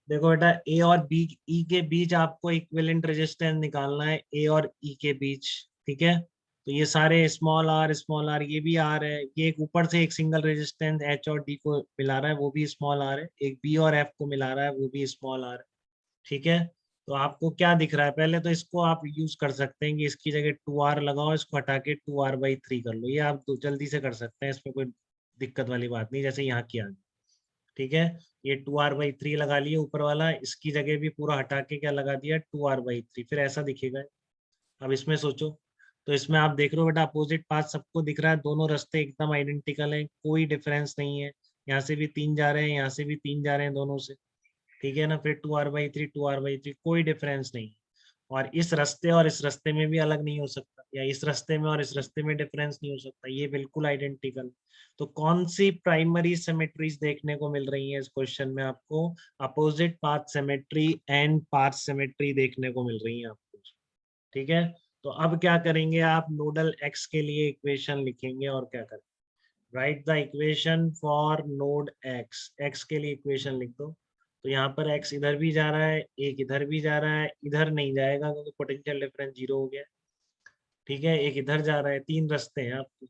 देखो बेटा, ए और बी ई के बीच आपको इक्विवेलेंट रेजिस्टेंस निकालना है, ए और ई के बीच। ठीक है, तो ये सारे स्मॉल आर ये भी आर है, ये एक ऊपर से एक सिंगल रेजिस्टेंस एच और डी को मिला रहा है, वो भी स्मॉल आर है, एक बी और एफ को मिला रहा है, वो भी स्मॉल आर है। ठीक है, तो आपको क्या दिख रहा है, पहले तो इसको आप यूज कर सकते हैं कि इसकी जगह 2r लगाओ, इसको हटा के 2r/3 कर लो, ये आप जल्दी से कर सकते हैं, इसमें कोई दिक्कत वाली बात नहीं, जैसे यहाँ किया। ठीक है, ये 2r/3 लगा लिए ऊपर वाला, इसकी जगह भी पूरा हटा के क्या लगा दिया, 2r/3, फिर ऐसा दिखेगा। अब इसमें सोचो, तो इसमें आप देख रहे हो बेटा, अपोजिट पाथ सबको दिख रहा है, दोनों रास्ते एकदम आइडेंटिकल हैं, कोई डिफरेंस नहीं है, यहाँ से भी 3 जा रहे हैं, यहाँ से भी 3 जा रहे हैं दोनों से। ठीक है ना, फिर 2r/3 कोई डिफरेंस नहीं। और इस रास्ते और इस रास्ते में भी अलग नहीं हो सकता, या इस रास्ते में और इस रास्ते में डिफरेंस नहीं हो सकता, ये बिल्कुल आइडेंटिकल। तो कौन सी प्राइमरी सिमेट्रीज देखने को मिल रही है इस क्वेश्चन में आपको? Opposite path symmetry and path symmetry देखने को मिल रही है आपको। ठीक है, तो अब क्या करेंगे आप, नोडल एक्स के लिए इक्वेशन लिखेंगे, और क्या करेंगे, right the equation for node x, x के लिए इक्वेशन लिख दो। तो यहाँ पर एक्स इधर भी जा रहा है, एक इधर भी जा रहा है, इधर नहीं जाएगा क्योंकि पोटेंशियल डिफरेंस 0 हो गया। ठीक है, एक इधर जा रहा है, 3 रास्ते हैं आपके,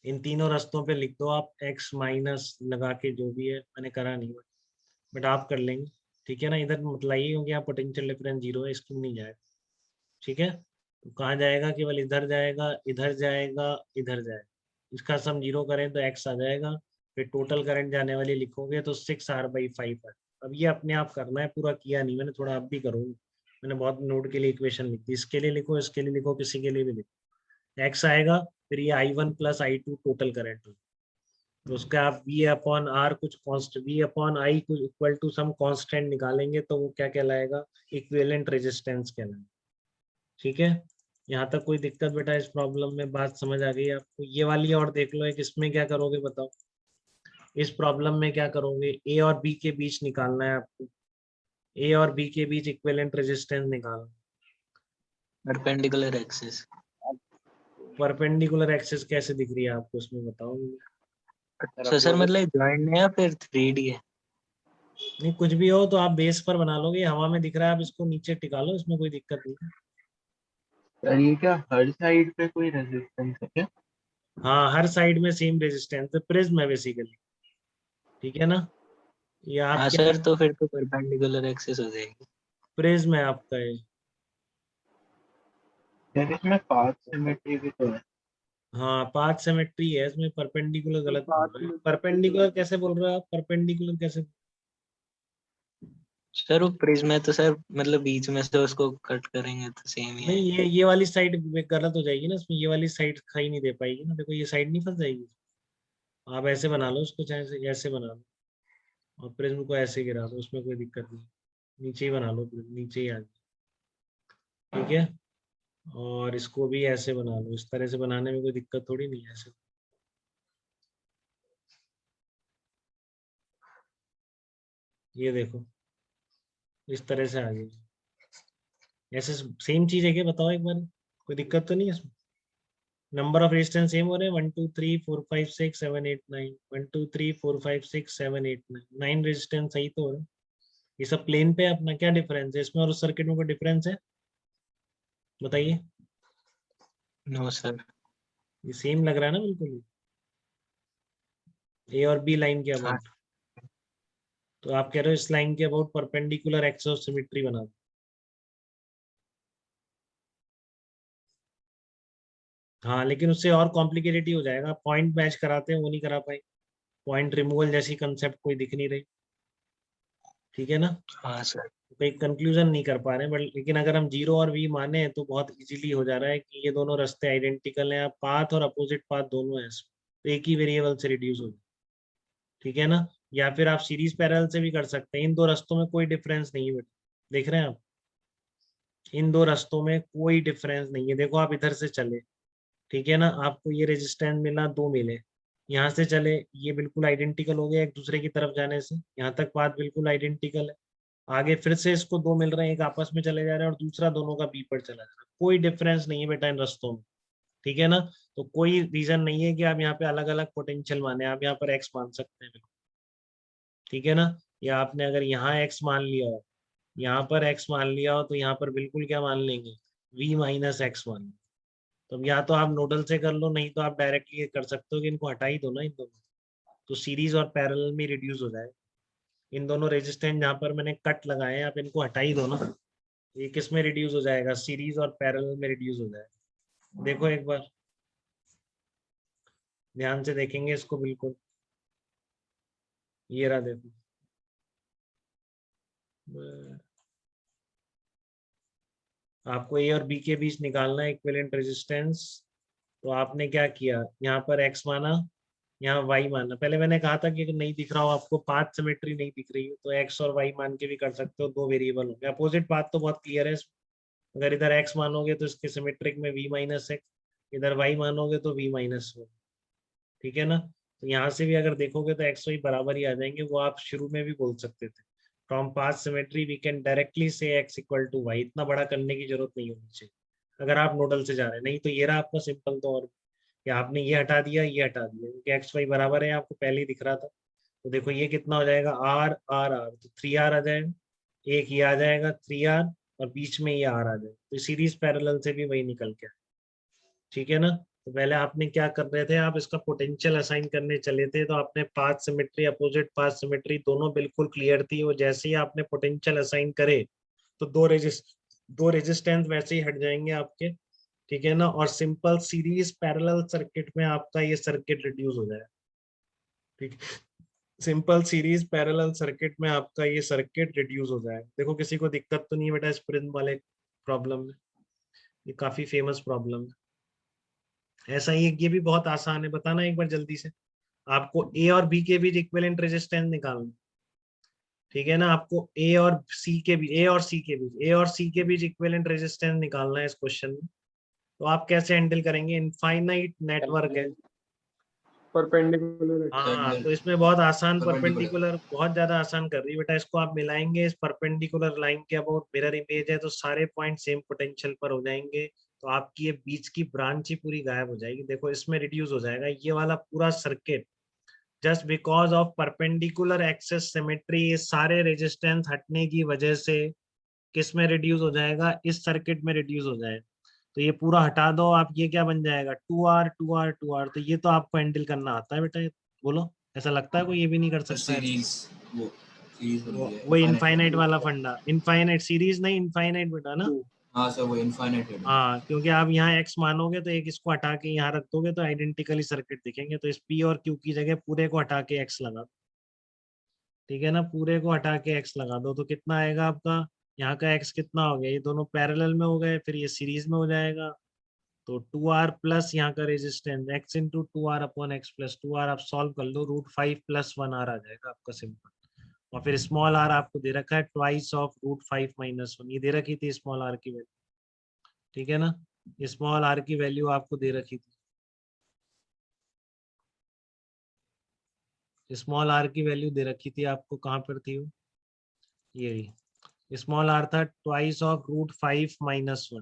इन तीनों रास्तों पे लिख दो आप एक्स माइनस लगा के, जो भी है, मैंने करा नहीं बट आप कर लेंगे। ठीक है ना, इधर मत लाइए क्योंकि यहाँ पोटेंशियल डिफरेंस 0 है, इसकी नहीं जाएगा। ठीक है, तो कहाँ जाएगा, केवल इधर जाएगा, इधर जाएगा, इधर जाएगा, इसका सम 0 करें तो एक्स आ जाएगा। फिर टोटल करंट जाने वाली लिखोगे तो 6r/5 है। अब ये अपने आप करना है, पूरा किया नहीं मैंने, थोड़ा आप भी करूँगी, मैंने बहुत नोड के लिए इक्वेशन लिख दी, इसके लिए लिखो, इसके लिए लिखो, किसी के लिए भी लिखो, एक्स आएगा, फिर ये I1 + I2 टोटल करंट, तो उसका आप V/R कुछ कॉन्स्ट, V/I कुछ इक्वल टू सम कांस्टेंट निकालेंगे, तो वो क्या कहलाएगा, इक्विवेलेंट रेजिस्टेंस कहलाएगा। ठीक है, यहाँ तक कोई दिक्कत बेटा, इस प्रॉब्लम में बात समझ आ गई आपको? ये वाली और देख लो, एक इसमें क्या करोगे बताओ, इस प्रॉब्लम में क्या करोगे, ए और बी के बीच निकालना है आपको, ए और बी के बीच इक्विवेलेंट रेजिस्टेंस निकालना। Perpendicular axis. परपेंडिकुलर एक्सिस कैसे दिख रही है आपको उसमें, बताओ मुझे। अच्छा सर, मतलब जॉइंट है या फिर 3D है? नहीं, कुछ भी हो तो आप बेस पर बना लोगे, हवा में दिख रहा है, आप इसको नीचे टिका लो, इसमें कोई दिक्कत नहीं है। सर ये क्या हर साइड पे कोई रेजिस्टेंस है क्या? हाँ, हर साइड में सेम रेजिस्टेंस है, प्रिज्म है बेसिकली। ठीक है ना, ये आप हाँ क्या, सर, तो फिर तो परपेंडिकुलर एक्सिस हो जाएगी। प्रिज्म है आपका ये। सर इसमें पाथ सिमेट्री भी तो है। हाँ, पाथ सिमेट्री है इसमें, परपेंडिकुलर गलत बोल रहे हैं, परपेंडिकुलर कैसे बोल रहे हो आप, परपेंडिकुलर कैसे? सर वो प्रिज्म है तो सर मतलब बीच में से उसको कट करेंगे तो सेम ही है। नहीं, ये वाली साइड गलत हो जाएगी ना, इसमें ये वाली साइड खाई नहीं दे पाएगी ना, देखो ये साइड नहीं फंस जाएगी। आप ऐसे बना लो उसको, चाहे ऐसे बना लो, और प्रिज्म को ऐसे गिरा दो, उसमें कोई दिक्कत नहीं, नीचे ही बना लो, प्रिज्म नीचे ही आ जाए। ठीक है, और इसको भी ऐसे बना लो, इस तरह से बनाने में कोई दिक्कत थोड़ी नहीं है, ऐसे। ये देखो, इस तरह से आ गई, ऐसे सेम चीज है क्या, बताओ एक बार, कोई दिक्कत तो नहीं है इसमें? नंबर ऑफ रेजिस्टेंस सेम हो रहे हैं, 1 2 3 4 5 6 7 8 9, 1 2 3 4 5 6 7 8 9, 9 रेजिस्टेंस सही तो हो रहे हैं। ये सब प्लेन पे है अपना, क्या डिफरेंस है इसमें और उस सर्किट में, कोई डिफरेंस है बताइए? No sir. ये सेम लग रहा है ना बिल्कुल, ए और बी लाइन के हाँ अबाउट। तो आप कह रहे हो इस लाइन के about perpendicular axis of symmetry बना दो। हाँ, लेकिन उससे और कॉम्प्लिकेटेड ही हो जाएगा, पॉइंट मैच कराते हैं वो नहीं करा पाए, पॉइंट रिमूवल जैसी कंसेप्ट कोई दिख नहीं रही। ठीक है ना, हाँ सर। कोई कंक्लूजन नहीं कर पा रहे हैं, बट लेकिन अगर हम 0 और v माने तो बहुत इजीली हो जा रहा है कि ये दोनों रास्ते आइडेंटिकल हैं, पाथ और अपोजिट पाथ दोनों हैं इसमें, तो एक ही वेरिएबल से रिड्यूस हो। ठीक है ना, या फिर आप सीरीज पैरेलल से भी कर सकते हैं, इन दो रास्तों में कोई डिफरेंस नहीं है बेटा, देख रहे हैं आप, इन दो रास्तों में कोई डिफरेंस नहीं है, देखो आप इधर से चले, ठीक है ना, आपको ये रेजिस्टेंस मिला, 2 मिले, यहाँ से चले, ये बिल्कुल आइडेंटिकल हो गया एक दूसरे की तरफ जाने से, यहाँ तक पाथ बिल्कुल आइडेंटिकल है, आगे फिर से इसको 2 मिल रहे हैं, एक आपस में चले जा रहे हैं और दूसरा दोनों का बी पर चला जा रहा है, कोई डिफरेंस नहीं है बेटा इन रास्तों में। ठीक है ना, तो कोई रीजन नहीं है कि आप यहाँ पे अलग अलग पोटेंशियल माने, आप यहाँ पर एक्स मान सकते हैं बिल्कुल। ठीक है ना, या आपने अगर यहाँ x मान लिया हो, यहाँ पर x मान लिया हो, तो यहाँ पर बिल्कुल क्या मान लेंगे, v माइनस एक्स मान लेंगे। तो अब या तो आप नोडल से कर लो, नहीं तो आप डायरेक्टली कर सकते हो कि इनको हटा ही दो ना इन दोनों, तो सीरीज और पैरेलल में रिड्यूस हो जाए। इन दोनों रेजिस्टेंस जहाँ पर मैंने कट लगाए हैं, आप इनको हटा ही दो ना, ये किस में रिड्यूस हो जाएगा, सीरीज और पैरेलल में रिड्यूस हो जाएगा। देखो एक बार ध्यान से देखेंगे इसको, बिल्कुल ये रहा देखो, आपको ए और बी के बीच निकालना है इक्विवेलेंट रेजिस्टेंस। तो आपने क्या किया, यहाँ पर x माना, यहाँ y माना। पहले मैंने कहा था कि अगर नहीं दिख रहा हो आपको, पाथ सिमेट्री नहीं दिख रही है, तो x और y मान के भी कर सकते हो, दो वेरिएबल होंगे। अपोजिट पाथ तो बहुत क्लियर है, अगर इधर x मानोगे तो इसके सिमेट्रिक में v माइनस एक्स, इधर y मानोगे तो v माइनस वन, ठीक है ना। तो यहाँ से भी अगर देखोगे तो एक्स वाई बराबर ही आ जाएंगे, वो आप शुरू में भी बोल सकते थे, from path symmetry we can directly say X equal to Y. इतना बड़ा करने की जरूरत नहीं होनी चाहिए अगर आप नोडल से जा रहे हैं। नहीं तो ये रहा आपका सिंपल, तो और कि आपने ये हटा दिया, ये हटा दिया, क्योंकि एक्स वाई बराबर है, आपको पहले ही दिख रहा था। तो देखो ये कितना हो जाएगा, आर आर आर, तो 3r आ जाएगा, एक ये आ जाएगा 3r, और बीच में ये आर आ जाएगा, तो सीरीज पैरेलल से भी वही निकल के, ठीक है ना। तो पहले आपने क्या कर रहे थे, आप इसका पोटेंशियल असाइन करने चले थे, तो आपने path symmetry, opposite path symmetry दोनों बिल्कुल क्लियर थी, और जैसे ही आपने पोटेंशियल असाइन करे तो दो रेजिस्टेंस वैसे ही हट जाएंगे आपके, ठीक है ना। और सिंपल सीरीज पैरेलल सर्किट में आपका ये सर्किट रिड्यूस हो जाएगा, ठीक। सिंपल सीरीज पैरेलल सर्किट में आपका ये सर्किट रिड्यूस हो जाएगा। देखो किसी को दिक्कत तो नहीं है बेटा इस प्रिज्म वाले प्रॉब्लम में, ये काफी फेमस प्रॉब्लम है। ऐसा ही ये भी बहुत आसान है, बताना एक बार जल्दी से। आपको ए और बी के बीच इक्विवेलेंट रेजिस्टेंस निकालना, ठीक है ना। आपको ए और सी के बीच, ए और सी के बीच इक्विवेलेंट रेजिस्टेंस निकालना है इस क्वेश्चन में। तो आप कैसे हैंडल करेंगे, इनफाइनाइट नेटवर्क है, परपेंडिकुलर। हाँ, तो इसमें बहुत आसान, परपेंडिकुलर बहुत ज्यादा आसान कर रही है बेटा। इसको आप मिलाएंगे इस परपेंडिकुलर लाइन के अबाउट मिरर इमेज है, तो सारे पॉइंट सेम पोटेंशियल पर हो जाएंगे, तो आपकी ये बीच की ब्रांच ही पूरी गायब हो जाएगी। देखो इसमें रिड्यूस हो जाएगा ये वाला पूरा circuit, just because of perpendicular axis symmetry. ये सारे रेजिस्टेंस हटने की वजह से किस में रिड्यूस हो जाएगा, इस सर्किट में रिड्यूस हो जाएगा। तो ये पूरा हटा दो आप, ये क्या बन जाएगा, 2r 2r 2r। तो ये तो आपको हैंडल करना आता है बेटा, बोलो ऐसा लगता है कोई ये भी नहीं कर सकता है? वो इनफाइनाइट वाला फंडा, इनफाइनाइट सीरीज नहीं, इनफाइनाइट बेटा ना। हाँ सर, वो इनफाइनाइट है। हाँ, क्योंकि आप यहाँ x मानोगे तो एक इसको हटा के यहाँ रख दोगे तो आइडेंटिकली सर्किट दिखेंगे। तो इस p और q की जगह पूरे को हटा के x लगा दो, ठीक है ना, पूरे को हटा के x लगा दो, तो कितना आएगा आपका, यहाँ का x कितना हो गया, ये दोनों पैरेलल में हो गए, फिर ये सीरीज में हो जाएगा। तो 2r प्लस यहाँ का resistance x into 2r upon x plus 2r, आप सॉल्व कर लो, √5 + 1r आ जाएगा आपका सिंपल। और फिर स्मॉल r आपको दे रखा है ट्वाइस ऑफ √5 - 1, ये दे रखी थी स्मॉल r की वैल्यू, ठीक है ना। स्मॉल r की वैल्यू आपको दे रखी थी, स्मॉल r की वैल्यू दे रखी थी आपको, कहाँ पर थी वो, ये स्मॉल r था ट्वाइस ऑफ √5 - 1।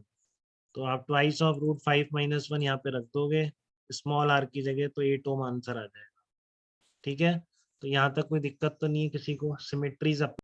तो आप ट्वाइस ऑफ √5 - 1 यहाँ पे रख दोगे स्मॉल r की जगह, तो 8 ओम आंसर आ जाएगा, ठीक है। तो यहाँ तक कोई दिक्कत तो नहीं है किसी को, सिमेट्रीज